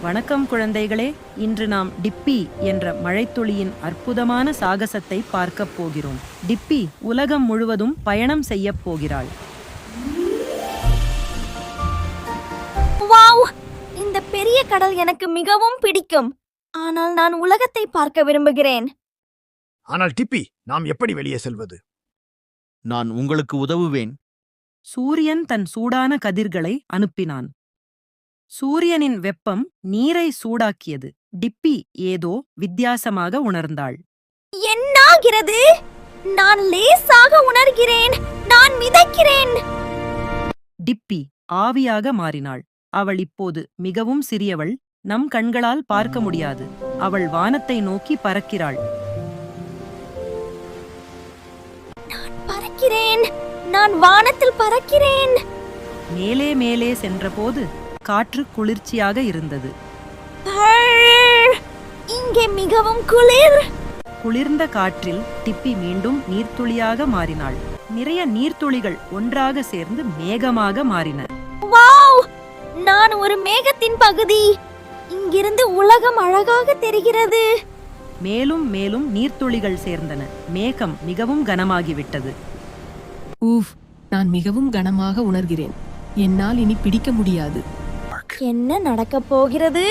வணக்கம் குழந்தைகளே. இன்று நாம் டிப்பி என்ற மழைத்துளியின் அற்புதமான சாகசத்தை பார்க்கப் போகிறோம். டிப்பி உலகம் முழுவதும் பயணம் செய்யப் போகிறாள். வாவ்! இந்த பெரிய கடல் எனக்கு மிகவும் பிடிக்கும். ஆனால் நான் உலகத்தை பார்க்க விரும்புகிறேன். ஆனால் டிப்பி, நாம் எப்படி வெளியே செல்வது? நான் உங்களுக்கு உதவுவேன். சூரியன் தன் சூடான கதிர்களை அனுப்பினான். சூரியனின் வெப்பம் நீரை சூடாக்கியது. டிப்பி ஏதோ வித்தியாசமாக உணர்ந்தாள். என்னாகிறது? நான் லேசாக உணர்கிறேன். நான் மிதக்கிறேன். டிப்பி ஆவியாக மாறினாள். அவள் இப்போது மிகவும் சிறியவள். நம் கண்களால் பார்க்க முடியாது. அவள் வானத்தை நோக்கி பறக்கிறாள். பறக்கிறேன். நான் வானத்தில் பறக்கிறேன். மேலே மேலே சென்றபோது காற்று குளிர்ச்சியாக இருந்தது. இங்கே மிகவும் குளிர். குளிர்ந்த காற்றில் டிப்பி மீண்டும் நீர்த்துளியாக மாறினாள். நிறைய நீர்த்துளிகள் ஒன்றாக சேர்ந்து மேகமாக மாறின. வாவ்! நான் ஒரு மேகத்தின் பகுதி. இங்கிருந்து உலகம் அழகாக தெரிகிறது. மேலும் மேலும் நீர்த்துளிகள் சேர்ந்தன. மேகம் மிகவும் கனமாகிவிட்டது. ஊஃப், நான் மிகவும் கனமாக உணர்கிறேன். என்னால் இனி பிடிக்க முடியாது. என்ன நடக்கப் போகிறது?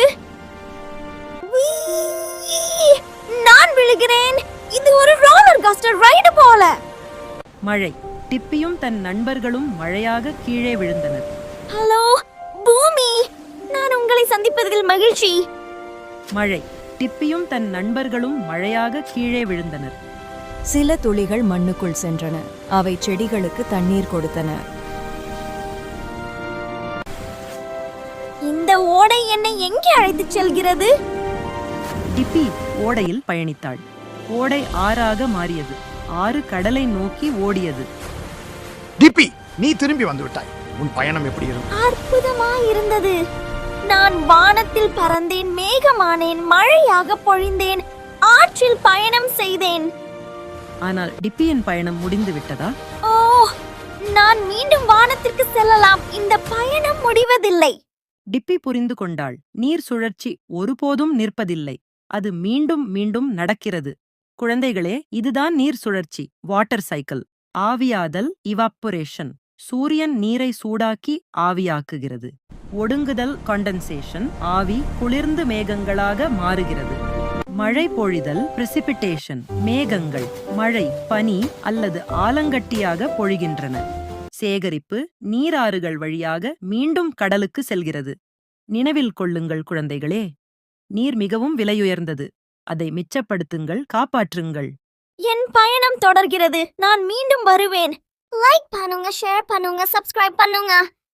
நான் விழுகிறேன். இது ஒரு ரோலர் கோஸ்டர் ரைடு போல. மழை. டிப்பியும் தன் நண்பர்களும் மழையாக கீழே விழுந்தனர். ஹலோ பூமி, நான் உங்களை சந்திப்பதில் மகிழ்ச்சி. மழை. டிப்பியும் தன் நண்பர்களும் மழையாக கீழே விழுந்தனர். சில துளிகள் மண்ணுக்குள் சென்றன. அவை செடிகளுக்கு தண்ணீர் கொடுத்தன. இந்த ஓடை என்னை எங்கே அழைத்துச் செல்கிறது? டிப்பி ஓடையில் பயணித்தாள். ஓடை ஆறாக மாறியது. ஆறு கடலை நோக்கி ஓடியது. டிப்பி, நீ திரும்பி வந்து விட்டாய். உன் பயணம் எப்படி இருக்கும்? அற்புதமாயிருந்தது. நான் வானத்தில் பறந்தேன், மேகமானேன், மழையாக பொழிந்தேன், ஆற்றில் பயணம் செய்தேன். ஆனால் டிப்பியின் பயணம் முடிந்து விட்டதா? ஓ, நான் மீண்டும் வானத்திற்கு செல்லலாம். இந்த பயணம் முடிவதில்லை. டிப்பி புரிந்து கொண்டாள். நீர் சுழற்சி ஒருபோதும் நிற்பதில்லை. அது மீண்டும் மீண்டும் நடக்கிறது. குழந்தைகளே, இதுதான் நீர் சுழற்சி, வாட்டர் சைக்கிள். ஆவியாதல், இவாப்பரேஷன். சூரியன் நீரை சூடாக்கி ஆவியாக்குகிறது. ஒடுங்குதல், கண்டென்சேஷன். ஆவி குளிர்ந்து மேகங்களாக மாறுகிறது. மழை பொழிதல், பிரிசிபிடேஷன். மேகங்கள் மழை, பனி அல்லது ஆலங்கட்டியாக பொழிகின்றன. சேகரிப்பு, நீராறுகள் வழியாக மீண்டும் கடலுக்கு செல்கிறது. நினைவில் கொள்ளுங்கள் குழந்தைகளே, நீர் மிகவும் விலையுயர்ந்தது. அதை மிச்சப்படுத்துங்கள், காப்பாற்றுங்கள். என் பயணம் தொடர்கிறது. நான் மீண்டும் வருவேன். லைக் பண்ணுங்க, ஷேர் பண்ணுங்க, சப்ஸ்கிரைப் பண்ணுங்க.